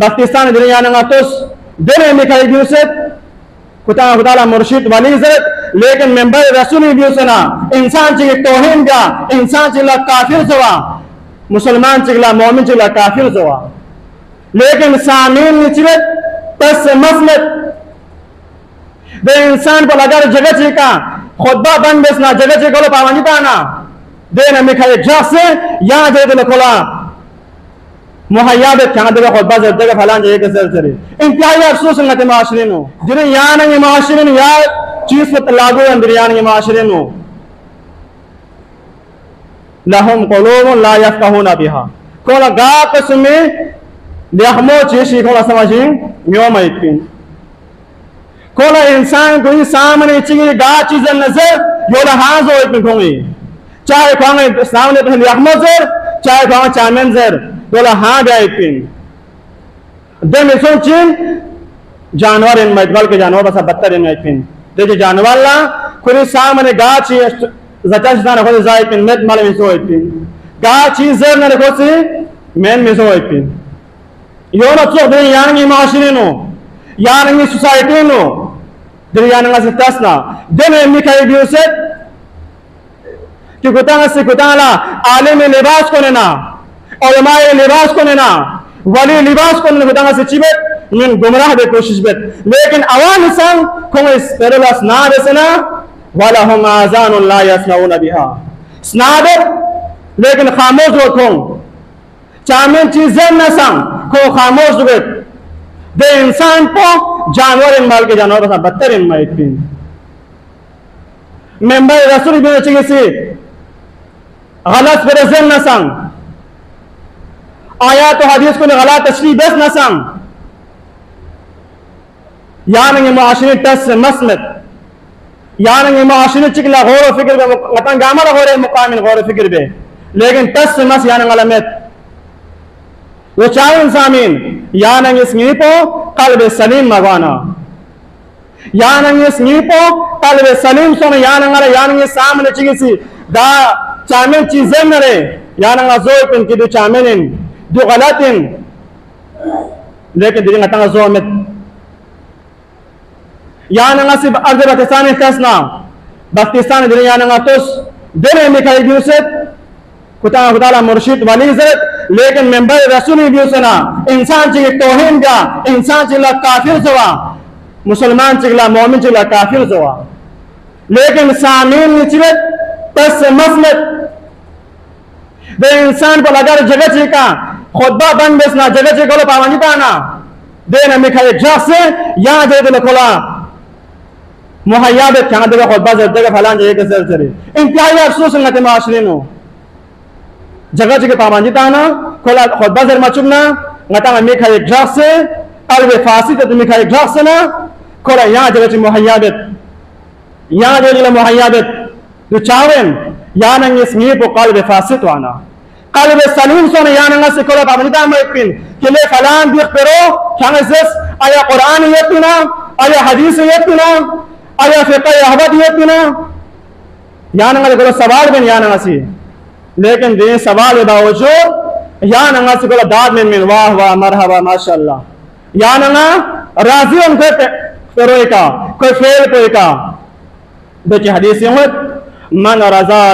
Pakistan dunia ngatus dene mikai biuset kuta kudala mursyid wali zat lekin member rasul biusena insan ci tohin ga insan ci la kafir zawa मुसलमान चिगला मोमिन चिगला काफिर जवा लेकिन सामीन निचले तस मसलत दे इंसान को लगा जगह चिका खुतबा बन बेसना जगह चिका लो पावनी ताना दे न मिखाए जसे या दे दे कोला मुहैया दे क्या दे खुतबा जब दे फलान जगह के सर चले इंतहाई अफसोस नते माशरे नो जिने या न माशरे नो या चीज पर लागू अंदर या न माशरे नो लहुम क़ुलूबुन ला यफ़क़हूना बिहा कोला गा कसमे लेहमो चेशी कोला समझी म्योम इतपिन कोला इंसान को सामने चिगी गा चीज़ नजर योला हाज़ो इतपिन कोंगी चाहे कोंगे सामने तो लेहमो जर चाहे कोंगे चामेन जर योला हाँ गया इतपिन दे मिसों चिन जानवर इन मजबल के जानवर बस बत्तर इन इतपिन दे जो जानवर ला कोई सामने गा चीज़ ज़ाता ना कोई ज़ाइद पिन मेट माले में सोए पिन गा चीज़र ना देखो सी मेन में सोए पिन यो ना तो दे यान की माशरे नो यान की सोसाइटी नो दे यान का सितास ना दे में मिखाई बिउसेट कि कुतांग से कुतांगला आले में लिबास को ना और हमारे लिबास को ना वाली लिबास को ना कुतांग से चिबेट min gumrah be कोशिश बेट लेकिन अवाम संग कोई पेरलास ना देसना वलहुम आज़ानुन ला यस्मऊना बिहा स्नादर लेकिन खामोश रखों चामें चीजें न संग को खामोश बेट दे इंसान को जानवर इन माल के जानवर बसा बत्तर इन माइट पिन मेंबर रसूल भी अच्छी सी गलत प्रेजेंट न संग आया तो हदीस को गलत तशरीह बस न संग यानी मुआशरे तस मसलत यानी मुआशरे चिकला गौर फिक्र बे मतन गामर हो रहे मुकामिल गौर फिक्र बे लेकिन तस मस यानी गलत वो चाहे इंसामीन यानी इसमें तो कल्ब सलीम मगवाना यानी इसमें तो कल्ब सलीम सोने यानी सामने चिकिसी दा चामें चीजें नरे यानी जोर पिन की दो चामें दो गलत इन लेकिन दिल नतंग जोर में यानी सिर्फ अर्ज़ बख्तिस्तान कसना बख्तिस्तान दिल यानी तोस दिल मिखाई बिउसेट कुता खुदाला मुर्शिद वली ज़त लेकिन मेंबर रसूल बिउसना इंसान चिगे तौहीन का इंसान चिला काफिर जवा मुसलमान चिगला मोमिन चिगला काफिर जवा लेकिन सामीन निचले तस मसलत दे इंसान को लगा जगह चिका खुतबा बन बेसना जगह चिका लो पावनी ताना दे न मिखाई जसे या दे दे कोला मुहैया बे क्या दे खुतबा जब दे फलान जगह के सर चले इंतहाई अफसोस नते माशरे नो जगह जगह पाबंदी ताना कोला खुतबा जर मचुना ngata mi khay jase alwe fasi te mi khay jase na kola ya jagah ci muhayyabet ya jagah muhayyabet tu chawen ya nang ismi po qalbe fasit wana qalbe salim sona ya nang se kola pabangi ta ma ipin kile falan bi khbero khanzes aya quran yetina aya hadith yetina aya fiqh ahwad yetina ya nang kola sawal ben ya nang si लेकिन दे सवाल के बावजूद या नंगा से Cola दाद में वाह वाह मरहबा माशाअल्लाह या नंगा राजी उनके फेरोए का कोई फेल कोई का देखिए हदीस में मन रजा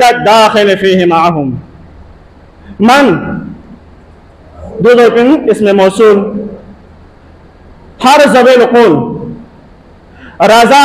कद दाखिल फीहि माहुम मन दो पिन इसमें मौसूल हर ज़बील कुल रजा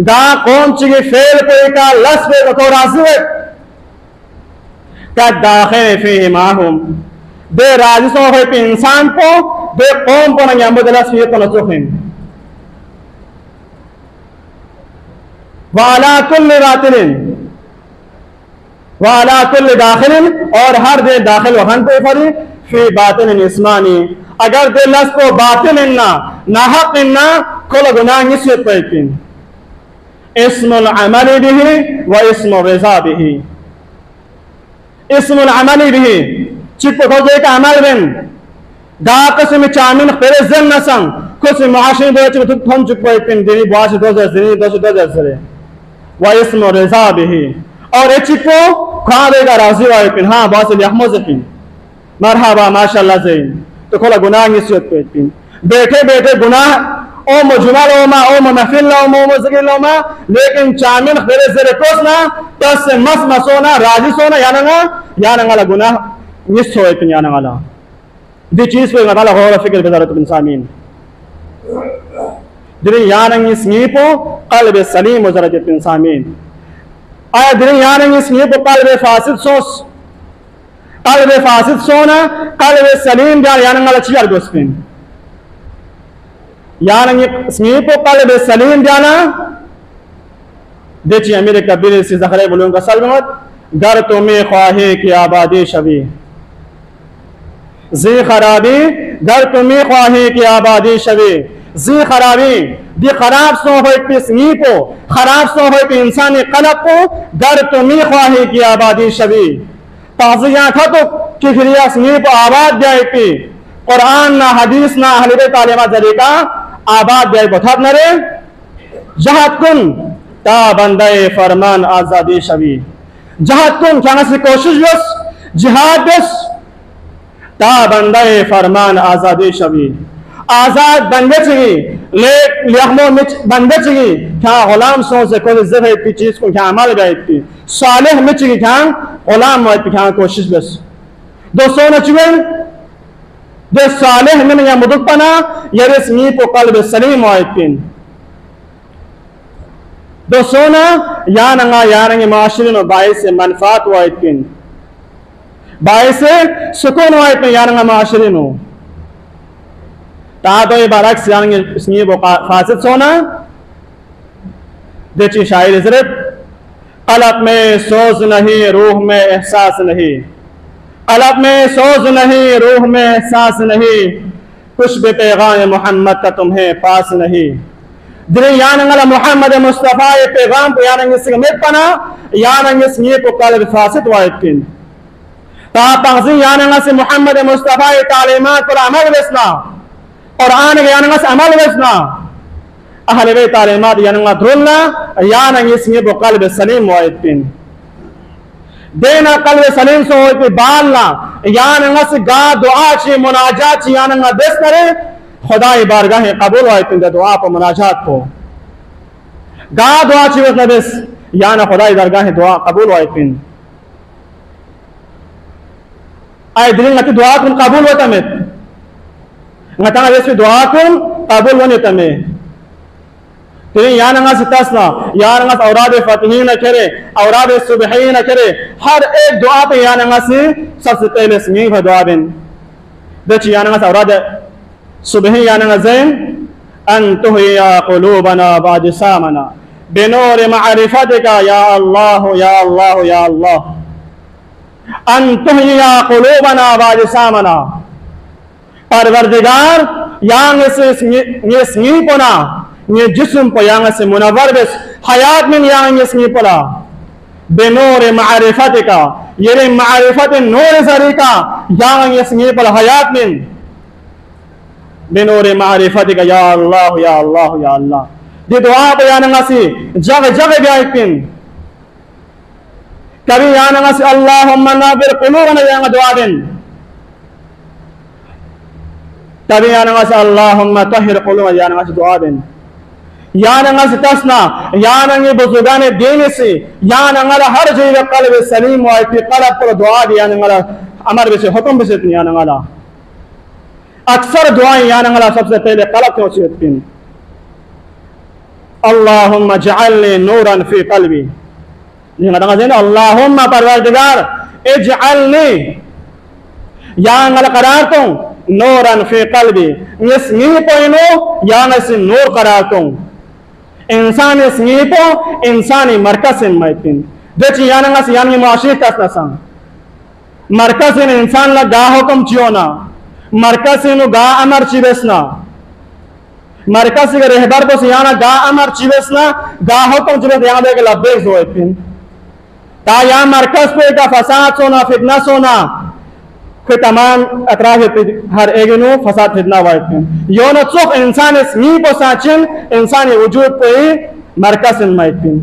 दा कौन चिगे फेल कोई का लस पे को राज़ी का दाखिल फीहि माहुम दे राज़ी सो है पे इंसान को दे कौम को ना मुदलस ये तो नजुखिन वाला कुल्ल बातिलिन वाला कुल्ल दाखिलिन और हर दे दाखिल वहन पे फरी फी बातिलिन इस्मानी अगर दे लस को बातिल ना नाहक ना कोल गुनाह निश्चित पे पिन इस्मुल अमली बिही व इस्मु रिज़ा बिही इस्मुल अमली बिही चिप को जे का अमल बिन दा कसम चामिन पेरे जन नसंग कुछ मुआशरे दे चिप थम चुप पे पिन दिनी बाश दो दिनी दो सरे व इस्मु रिज़ा बिही और ए चिप को खा देगा राजी व पिन हां बास लिहमो पिन मरहबा माशाल्लाह ज़ैन तो खोला गुनाह निस्यत पेटिन बैठे बैठे गुनाह ओ मुजमल ओमा ओ महफिल ओमा ओ मजगिल ओमा लेकिन चामिन खरे जरे कोसना तस मस मसोना राजी सोना यानंगा ला गुनाह निस्यो पेन यानंगा ला दी चीज पे गला गौर फिक्र बेदारत इंसामीन दिने यानंग इसनीपो कल्ब सलीम वजरत इंसामीन आया दिने यानंग इसनीपो कल्ब फासिद सोस कल्ब फासिद सोना कल्ब सलीम जान यानंगा ला चियार गोस्पिन यानंग इसनीपो कल्ब सलीम जाना देखिए अमीर कबीर से ज़खरे बुलूंग का सलमत घर तुम्हें ख्वाहे की आबादी शबी जी खराबी घर तुम्हें ख्वाहे की आबादी शबी जी खराबी दी खराब सो हो पिसनी को खराब सो हो पे इंसानी कलब को घर तुम्हें ख्वाहे की आबादी शबी ताज़िया था तो किफरिया स्नी को आबाद जाए पे कुरान ना हदीस ना अहले तालीमा जरिका आबाद जाए बता नरे जहाद कुन ता बंदे फरमान आजादी शबी जहाद कुन क्या से कोशिश बस जिहाद बस ता बंदे फरमान आजादी शबी आजाद बंदे चाहिए लेखमो मिच बंदे चाहिए क्या गुलाम सो से कोई जगह की चीज को क्या अमल गए थी सालेह मिच चाहिए क्या गुलाम मत क्या कोशिश बस दोस्तों न चुके दे सालेह में या मुदक पना या रस्मी को कल्ब सलीम आयतिन दोस्तों न यानंगे माशरे में बाइस मनफात वायतिन बाइस सुकून वायतिन यानंगा माशरे में तादो बारक से यानंगे इसमें वो फासिद सोना देखिए शायर हजरत कल्ब में सोज नहीं रूह में एहसास नहीं कल्ब में सोज नहीं रूह में एहसास नहीं कुछ भी पैगाम मोहम्मद का तुम्हें पास नहीं दिल यानंगला मोहम्मद मुस्तफा ये पैगाम को यानंगे से में पना यानंगे से को कल्ब फासिद वायतिन ता तहज़ी यानंगा से मोहम्मद मुस्तफा ये तालीमात पर अमल वसना कुरान के यानंगा से अमल वसना अहले बैत तालीमात यानंगा धुलना यानंगे से को कल्ब सलीम वायतिन देना कल्ब सलीम सो पे बालना यानंगा से गा दुआ ची मुनाजात ची यानंगा दस करे खुदाई बारगाह कबूल आयतिन दुआ पर मुनाजात को गा दुआ ची वस नबस याना खुदाई बारगाह दुआ कबूल आयतिन ay dirin ngati doa kun kabul wa tamet ngatanga yesu doa kun kabul wa tame dirin yana ngas tasna yana ngas aurad fatihin करे aurad subhin करे हर एक दुआ पे yana ngas सबसे पहले स्मी का दुआ बिन दच yana ngas aurad subhin yana ngas zain an tuhya qulubana ba'disamana binur ma'rifatika ya Allah ya Allah ya Allah अंतुहिया कुलूबना बाजिसामना परवरदिगार यांग से ये स्मी पना ये जिस्म पर यांग से मुनव्वर बस हयात में यांग ये स्मी पला बेनूर मारिफत का ये मारिफत नूर सरीका यांग ये स्मी पला हयात में बेनूर मारिफत का या अल्लाह या अल्लाह या अल्लाह ये दुआ पे यांग से जगह जगह ब्याइपिन कभी यानंगा से अल्लाहुम्मा नव्विर कुलूबना यांग दुआ दिन कभी यानंगा से अल्लाहुम्मा तहिर कुलूबना यानंगा से दुआ दिन यानंगा से तसना यानंगे बुजुर्गाने देने से यानंगा हर जगह कल्ब सलीम वाई पे कल्ब पर दुआ दी यानंगा अमर भी से हुक्म भी से यानंगा अक्सर दुआएं यानंगा सबसे पहले कल्ब के वसीयत पिन अल्लाहुम्मा जअलनी नूरन फी कल्बी अल्लाहुम्मा परवरदिगार इजअलनी यांगल करार तुम नूरन फी कल्बी इसमी पोइनो यांग से नूर करार तुम इंसानी इसमी पो इंसानी मरकज इन मैतिन देखिए यानंगा से यानी मुआशिर तसना संग मरकज इन इंसान ला गा हुक्म चियोना मरकज इन गा अमर चिवेसना मरकज के रहबर को याना गा अमर चिवेसना गा हुक्म चिवेस याद है कि लब्बेक होइतिन ता यहाँ मरकज पे का फसाद सोना फितना सोना कोई तमाम अतराफ हर एक फसाद फितना वाइट यो न चुप इंसान इसमी को साचिन इंसानी वजूद पे मरकज इन माइतिन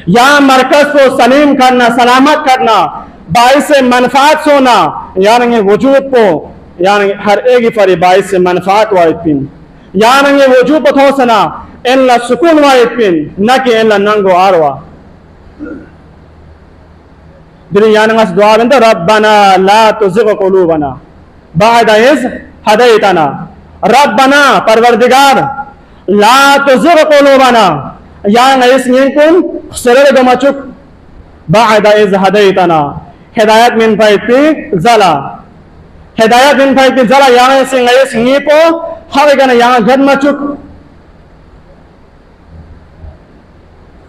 यहाँ मरकज को सलीम करना सलामत करना बाइस से मनफात सोना यानी वजूद को यानी हर एक फरी बाइस से मनफात वाइद पिन यानी वजूद को थोसना इन ला सुकून वाइद पिन न कि इन ला नंगो आरवा दिल यानी अस दुआ बंदा रब्बना ला तुज़िग़ क़ुलूबना बअद इज़ हदैतना रब्बना परवरदिगार ला तुज़िग़ क़ुलूबना यानी इस निकुन सरल गमचुक बअद इज़ हदैतना हिदायत मिन फाइती ज़ला हिदायत मिन फाइती ज़ला यानी सिंगाई सिंगीपो हवे गना यानी गद मचुक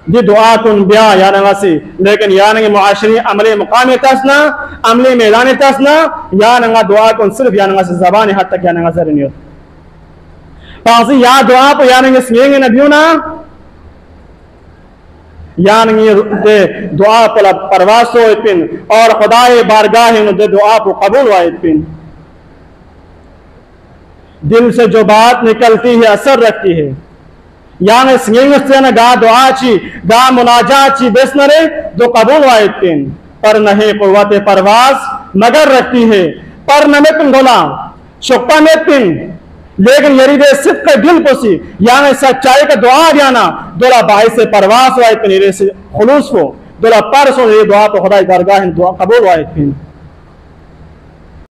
दी दुआ कुन बिया यानी वासी लेकिन यानी मुआशरी अमली मुकामी तसना अमली मैदानी तसना यानी गा दुआ कुन सिर्फ यानी वासी ज़बानी हद तक यानी वासी नहीं पासी या दुआ को यानी सिंगेंगे नबियोना यानी दे दुआ पर परवास हो पिन और खुदाए बारगाह में दे दुआ को कबूल वाइद पिन दिल से जो बात निकलती है असर रखती है यानी सिंगिंग गा दुआ ची गा मुनाजा ची बेसनरे दो कबूल वाइद पिन पर नहीं कुव्वत परवास मगर रखती है पर नमे पिन गोला शुक्ता में पिन लेकिन यरीदे सिद्क़ के दिल पोसी यानी सच्चाई का दुआ जाना दोला बाहिर से परवास वाइद पिन से खुलूस को दोला पर सो ये दुआ तो खुदा बारगाह दुआ कबूल वाइद पिन